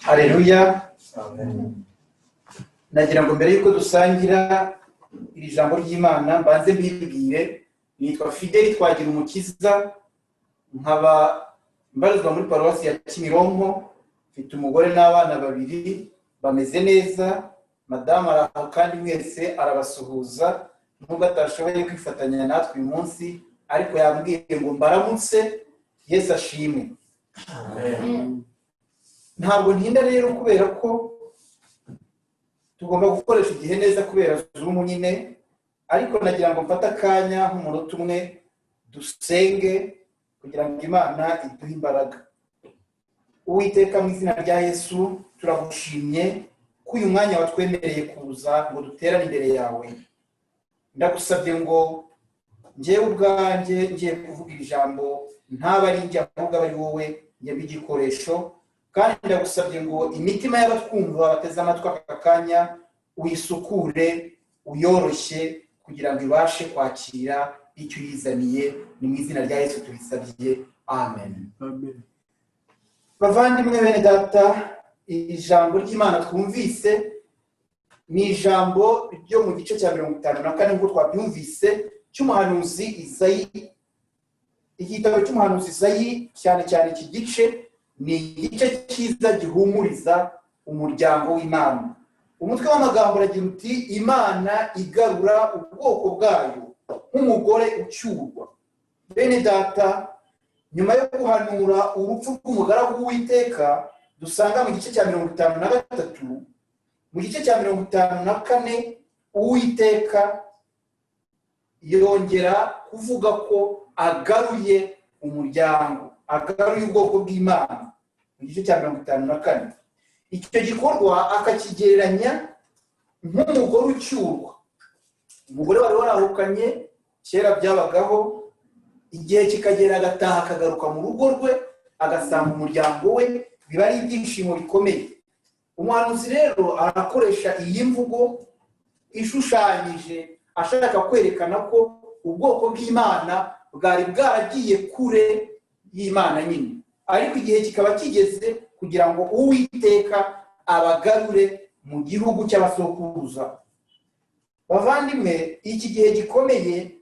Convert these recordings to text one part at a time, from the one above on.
Haleluya. Amen. Nagira ngo mbere yuko dusangira iri jambo ry'Imana mbanze mbibwire, nitwa Fideli Twagira Umukiza, nkaba mbarizwa muri paruwasi ya Kimironko, mfite umugore n'abana babiri bameze neza, madamu araho kandi mwese arabasuhuza nubwo atashoboye kwifatanya natwe uyu munsi, ariko yambwiye ngo mbaramutse, Yesu ashimwe. Amen. Ntabwo ntinda rero kubera ko tugomba gukoresha igihe neza kubera Zoom nyine, ariko nagira ngo mfate akanya nk'umunota umwe dusenge kugira ngo Imana iduhe imbaraga. Uwiteka, mu izina rya Yesu turagushimye ko uyu mwanya watwemereye kuza ngo duterane imbere yawe. Ndagusabye ngo njyewe ubwanjye ngiye kuvuga ijambo ntaba ari njye ahubwo aba ari wowe njye igikoresho, kandi ndagusabye ngo imitima y'abatwumva bateze amatwi aka kanya uyisukure, uyoroshye kugira ngo ibashe kwakira icyo uyizaniye. Ni mu izina rya Yesu tubisabye, amen. Amen. Bavandimwe bene data, ijambo ry'Imana twumvise ni ijambo ryo mu gice cya 54 nk'uko twabyumvise cy'umuhanuzi Izayi. Igitabo cy'umuhanuzi Izayi cyane cyane iki gice ni igice cyiza gihumuriza umuryango w'Imana. Umutwe w'amagambo uragira uti Imana igarura ubwoko bwayo nk'umugore ucyurwa. Bene data, nyuma yo guhanura urupfu rw'umugaragu w'Uwiteka dusanga mu gice cya 53, mu gice cya 54 Uwiteka yongera kuvuga ko agaruye umuryango, agaruye ubwoko bw'Imana. Mu gice cya 54 icyo gikorwa akakigereranya nk'umugore ucyurwa. Umugore wari warahukanye kera byabagaho, igihe kikagera agataha akagaruka mu rugo rwe agasanga umuryango we, biba ari ibyishimo bikomeye. Umuhanuzi rero arakoresha iyi mvugo ishushanyije ashaka kwerekana ko ubwoko bw'Imana bwari bwaragiye kure y'Imana nyine, ariko igihe kikaba kigeze kugira ngo Uwiteka abagarure mu gihugu cy'abasokuruza. Bavandimwe, iki gihe gikomeye,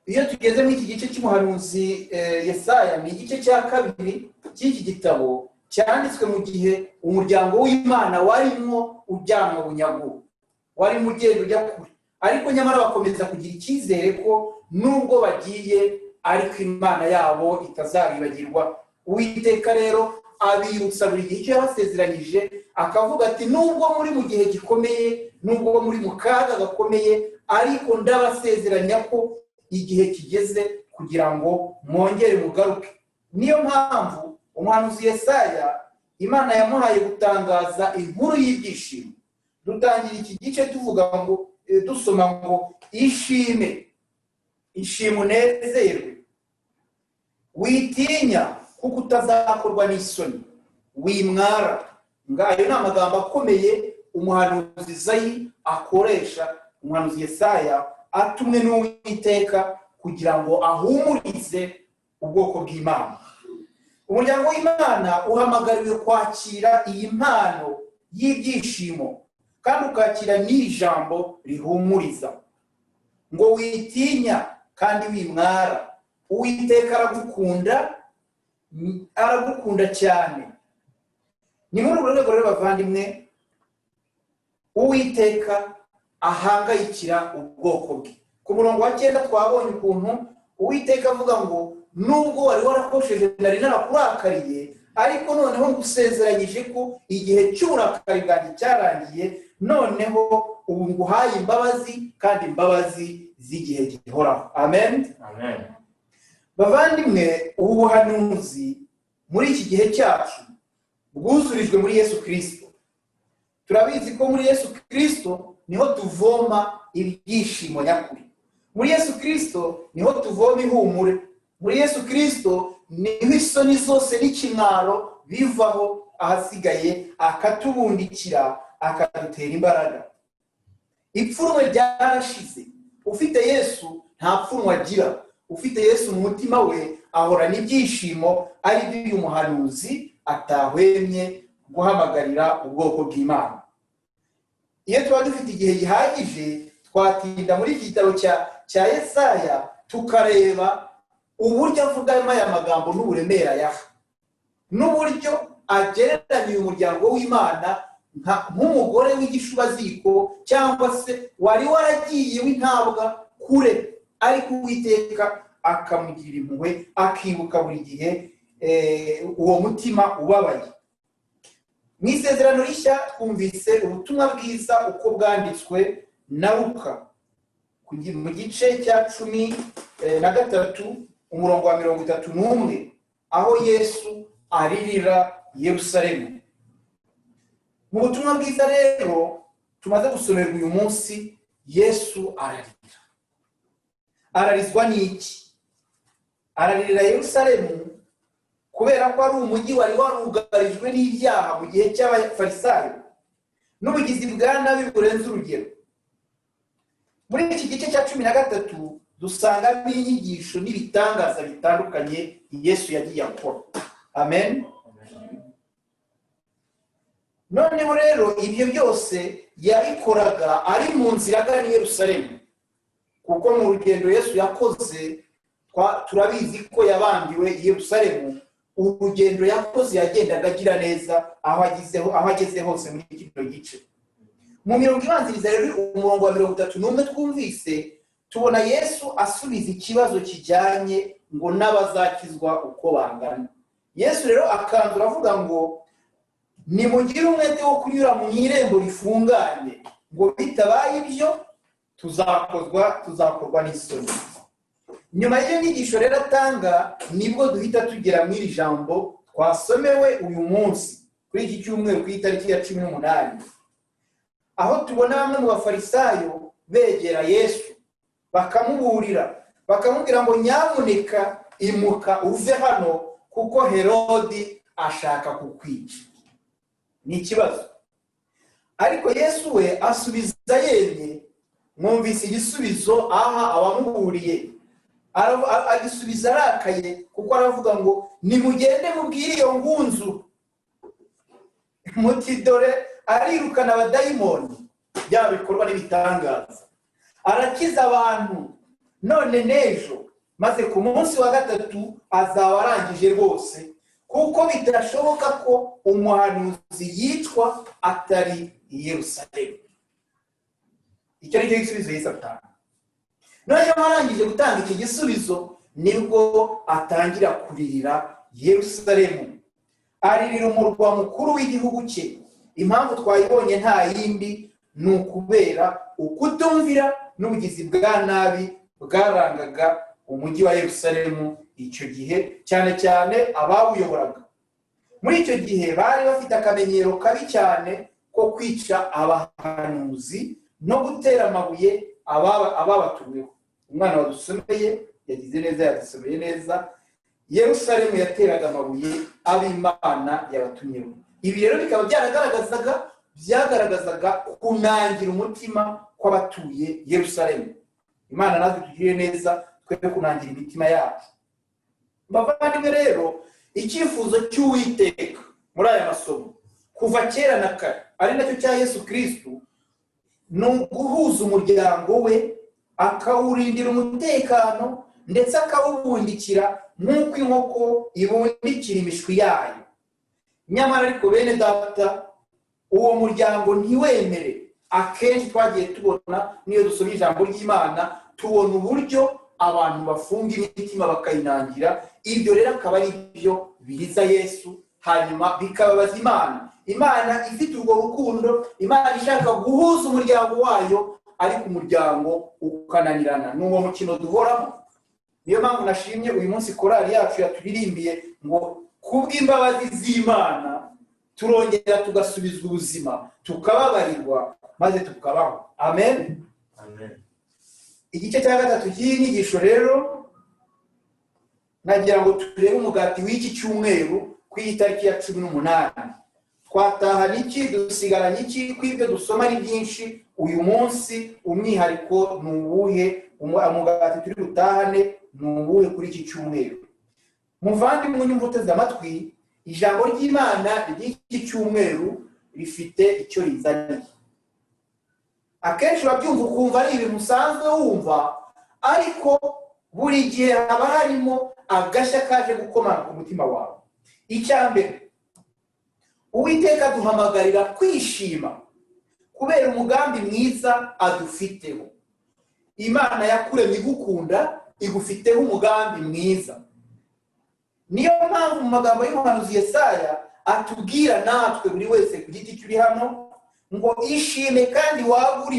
iyo tugeze muri iki gice cy'umuhanuzi Yesaya, ni igice cya 2 cy'iki gitabo cyanditswe mu gihe umuryango w'Imana warimo ujyanwa bunyago, warimo ugenda ujya kure, ariko nyamara bakomeza kugira icyizere ko nubwo bagiye ariko Imana yabo itazabibagirwa. Uwiteka rero abibutsa buri gihe icyo yabasezeranyije, akavuga ati nubwo muri mu gihe gikomeye, nubwo muri mu kaga gakomeye, ariko ndabasezeranya ko igihe kigeze kugira ngo mwongere mugaruke. Niyo mpamvu umuhanuzi Yesaya Imana yamuhaye gutangaza inkuru y'ibyishimo. Dutangira iki gice tuvuga ngo dusoma ngo ishime, ishime unezerwe, witinya kuko utazakorwa n'isoni, wimwara. Ngayo ni amagambo akomeye umuhanuzi Izayi akoresha, umuhanuzi Yesaya atumwe n'Uwiteka kugira ngo ahumurize ubwoko bw'Imana. Umuryango w'Imana uhamagariwe kwakira iyi mpano y'ibyishimo kandi ukakira n'iri jambo rihumuriza ngo witinya kandi wimwara. Uwiteka aragukunda cyane. Ni muri urwo rwego rero bavandimwe, Uwiteka ahangayikira ubwoko bwe. Ku murongo wa 9 twabonye ukuntu Uwiteka avuga ngo nubwo wari warakosheje nari narakurakariye, ariko noneho ngusezeranyije ko igihe cy'uburakari bwanjye cyarangiye, noneho ubu nguhaye imbabazi, kandi imbabazi z'igihe gihoraho. Amen. Amen. Bavandimwe, ubu buhanuzi muri iki gihe cyacu bwuzurijwe muri Yesu Kristo. Turabizi ko muri Yesu Kristo niho tuvoma ibyishimo nyakuri. Muri Yesu Kristo niho tuvoma ihumure. Muri Yesu Kristo niho isoni zose n'ikimwaro bivaho, ahasigaye akatubundikira, akadutera imbaraga. Ipfunwe ryarashize. Ufite Yesu nta pfunwe agira. Ufite Yesu mu mutima we ahorana ibyishimo, ari byo uyu muhanuzi atahwemye guhamagarira ubwoko bw'Imana. Iyo tuba dufite igihe gihagije twatinda muri iki gitabo cya Yesaya tukareba uburyo avugamo aya magambo n'uburemere ayaha, n'uburyo agereranya uyu muryango w'Imana nk'umugore w'igishubaziko cyangwa se wari waragiye w'intabwa kure, ariko Uwiteka akamugirira impuhwe, akibuka buri gihe uwo mutima ubabaye. Mu Isezerano Rishya twumvise ubutumwa bwiza uko bwanditswe na Luka mu gice cya 13 umurongo wa 31, aho Yesu aririra Yerusalemu. Mu butumwa bwiza rero tumaze gusomerwa uyu munsi, Yesu ararira. Ararizwa n'iki? Araririra Yerusalemu kubera ko ari umujyi wari warugarijwe n'ibyaha mu gihe cy'Abafarisayo n'ubugizi bwa nabi burenze urugero. Muri iki gice cya 13 dusangamo inyigisho n'ibitangaza bitandukanye Yesu yagiye akora. Amen. Noneho rero ibyo byose yabikoraga ari mu nzira agana i Yerusalemu, kuko mu rugendo Yesu yakoze turabizi ko yabambiwe i Yerusalemu. Urugendo yakoze yagendaga agira neza aho ageze hose muri kino gice. Mu mirongo ibanziriza rero umurongo wa 31 twumvise, tubona Yesu asubiza ikibazo kijyanye ngo n'abazakizwa uko bangana. Yesu rero akanzura avuga ngo nimugire umwete wo kunyura mu irembo rifunganye, ngo bitabaye ibyo tuzakorwa n'isoni. Nyuma y'iyo nyigisho rero atanga, nibwo duhita tugera mu iri jambo twasomewe uyu munsi kuri iki cyumweru ku itariki ya 18, aho tubona bamwe mu Bafarisayo begera Yesu bakamuburira, bakamubwira ngo nyamuneka imuka uve hano kuko Herodi ashaka kukwica. Ni ikibazo. Ariko Yesu we asubiza yemye. Mwumvise igisubizo aha abamuburiye. Agisubiza arakaye kuko aravuga ngo nimugende mubwire iyo ngunzu muti dore arirukana abadayimoni, bya bikorwa n'ibitangaza, arakiza abantu none n'ejo, maze ku munsi wa gatatu azaba arangije rwose, kuko bitashoboka ko umuhanuzi yicwa atari i Yerusalemu. Icyo ni cyo gisubizo Yesu atanga. Noneho arangije gutanga iki gisubizo, nibwo atangira kuririra Yerusalemu. Aririra umurwa mukuru w'igihugu cye. Impamvu twayibonye nta yindi, ni ukubera ukutumvira n'ubugizi bwa nabi bwarangaga umujyi wa Yerusalemu icyo gihe, cyane cyane abawuyoboraga. Muri icyo gihe bari bafite akamenyero kabi cyane ko kwica abahanuzi no gutera amabuye ababatumiwe. Umwana wadusomeye yagize neza, yadusomeye neza. Yerusalemu yateraga amabuye ab'Imana yabatumyeho. Ibi rero bikaba byagaragazaga kunangira umutima kw'abatuye Yerusalemu. Imana natwe tugire neza twe kunangira imitima yacu. Bavandimwe rero, icyifuzo cy'Uwiteka muri aya masomo kuva kera na kare, ari nacyo cya Yesu Kristo, ni uguhuza umuryango we, akawurindira umutekano ndetse akawubundikira nk'uko inkoko ibundikira imishwi yayo. Nyamara ariko bene data, uwo muryango ntiwemere. Akenshi twagiye tubona niyo dusoma ijambo ry'Imana, tubona uburyo abantu bafunga imitima bakayinangira. Ibyo rero akaba ari byo biriza Yesu, hanyuma bikababaza Imana. Imana ifite urwo rukundo, Imana ishaka guhuza umuryango wayo, ariko umuryango ukananirana. N'uwo mukino duhoramo. Niyo mpamvu nashimye uyu munsi korali yacu yaturirimbiye ngo kubw'imbabazi z'Imana turongera tugasubizwa ubuzima, tukababarirwa, maze tukabaho. Amen. Amen. Igice cya gatatu cy'iyi nyigisho rero, nagira ngo turebe umugati w'iki cyumweru ku itariki ya 18. Twatahana iki, dusigaranye iki? Kw'ibyo dusoma ari byinshi. Uyu munsi umwihariko ni uwuhe? Umugati turi butahane ni uwuhe kuri iki cyumweru? Muvandimwe unyumva uteze amatwi, ijambo ry'Imana ry'iki cyumweru rifite icyo rizaniye. Akenshi urabyumva ukumva ari ibintu usanzwe wumva, ariko buri gihe haba harimo agashya kaje gukomanga ku mutima wawe. Icya mbere, Uwiteka duhamagarira kwishima kubera umugambi mwiza adufiteho. Imana yakuremye igukunda, igufiteho umugambi mwiza. Niyo mpamvu mu magambo y'umuhanuzi Yesaya atubwira natwe buri wese ku giti cy'uri hano ngo ishime kandi wagure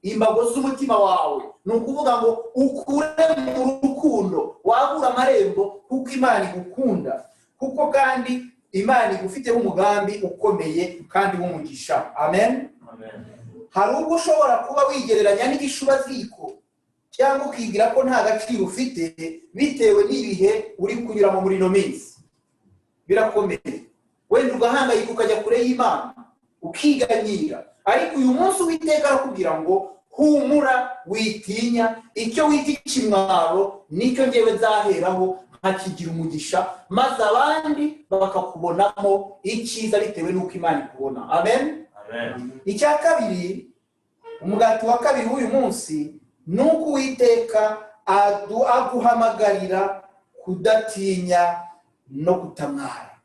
imbago z'umutima wawe. Ni ukuvuga ngo ukure mu rukundo, wagure amarembo kuko Imana igukunda, kuko kandi Imana igufiteho umugambi ukomeye kandi w'umugisha. Amen. Hari ubwo ushobora kuba wigereranya n'igishubaziko cyangwa ukigira ko nta gaciro ufite bitewe n'ibihe uri kunyuramo muri ino minsi. Birakomeye, wenda ugahangayika ukajya kure y'Imana ukiganyira, ariko uyu munsi Uwiteka arakubwira ngo humura, witinya, icyo wita ikimwaro nicyo njyewe nzaheraho nkakigira umugisha, maze abandi bakakubonamo icyiza bitewe n'uko Imana ikubona. Amen. Icya kabiri, umugati wa kabiri w'uyu munsi ni uko Uwiteka aguhamagarira kudatinya no kutamwara.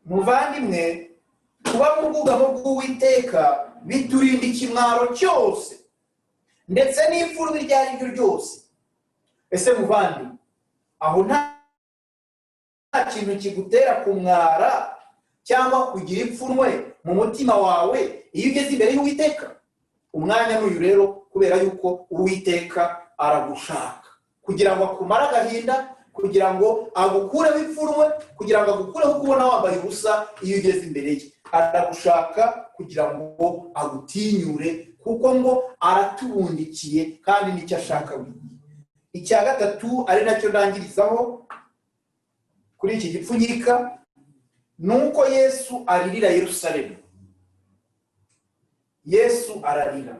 Muvandimwe, kuba mu bwugamo bw'Uwiteka biturinda ikimwaro cyose ndetse n'ipfunwe iryo ari ryo ryose. Ese muvandimwe, aho nta kintu kigutera kumwara cyangwa kugira ipfunwe mu mutima wawe iyo ugeze imbere y'Uwiteka? Umwanya n'uyu rero, kubera yuko Uwiteka aragushaka kugira ngo akumare agahinda, kugira ngo agukureho ipfunwe, kugira ngo agukureho kubona wambaye ubusa iyo ugeze imbere ye. Aragushaka kugira ngo agutinyure, kuko ngo aratubundikiye kandi nicyo ashaka buri gihe. Icya gatatu, ari nacyo ndangirizaho kuri iki gipfunyika, ni uko Yesu aririra Yerusalemu. Yesu ararira.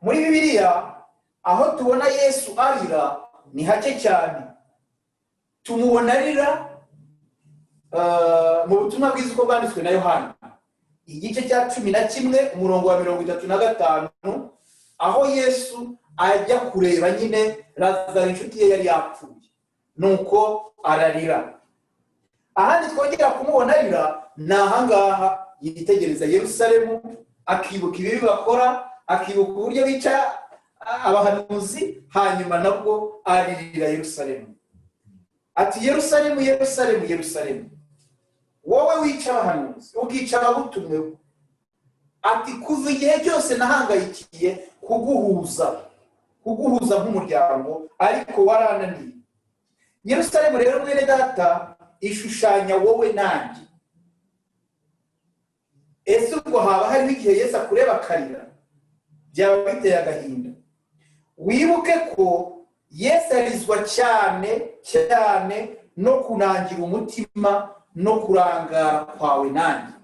Muri Bibiliya aho tubona Yesu arira ni hake cyane. Tumubona arira mu butumwa bwiza uko bwanditswe na Yohana, igice cya 11 umurongo wa 35, aho Yesu ajya kureba nyine Lazaro inshuti ye yari yapfuye, nuko ararira. Ahandi twongera kumubona arira ni ahangaha yitegereza Yerusalemu, akibuka ibibi bakora, akibuka uburyo bica abahanuzi, hanyuma nabwo aririra Yerusalemu. Ati Yerusalemu, Yerusalemu, Yerusalemu, wowe wica abahanuzi ukica abagutumweho. Ati kuva igihe cyose nahangayikiye kuguhuza nk'umuryango, ariko warananiye. Yerusalemu rero mwene data ishushanya wowe nanjye. Ese ubwo haba hariho igihe Yesu akureba akarira? Byaba biteye agahinda. Wibuke ko Yesu arizwa cyane no kunangira umutima no kurangara kwawe nanjye.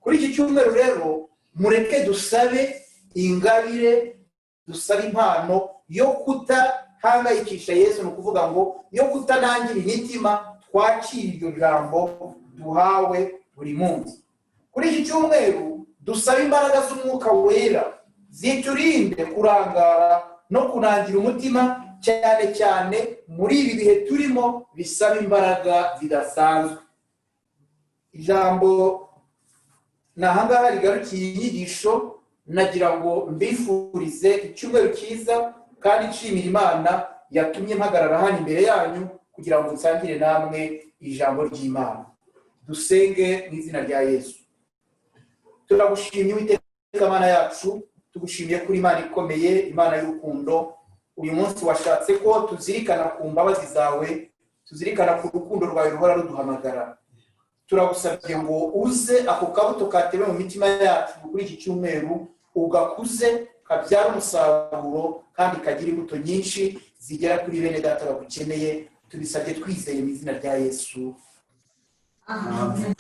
Kuri iki cyumweru rero mureke dusabe ingabire, dusabe impano yo kutahangayikisha Yesu, ni ukuvuga ngo yo kutanangira imitima, twakira iryo jambo duhawe buri munsi. Kuri iki cyumweru dusabe imbaraga z'Umwuka Wera ziturinde kurangara no kunangira umutima, cyane cyane muri ibi bihe turimo bisaba imbaraga zidasanzwe. Ijambo nahangaha rigarukiye inyigisho, nagira ngo mbifurize icyumweru cyiza kandi nshimira Imana yatumye mpagarara hano imbere yanyu kugira ngo nsangire namwe ijambo ry'Imana. Dusenge mu izina rya Yesu. Turagushimye Uwiteka Mana yacu, tugushimiye kuri Imana ikomeye, Imana y'urukundo. Uyu munsi washatse ko tuzirikana ku mbabazi zawe, tuzirikana ku rukundo rwawe ruhora ruduhamagara. Turagusabye ngo uze ako kabuto katewe mu mitima yacu kuri iki cyumweru, ugakuze, kabyara umusaruro kandi kagira imbuto nyinshi zigera kuri bene data bagukeneye. Tubisabye twizeye mu izina rya Yesu. Amen.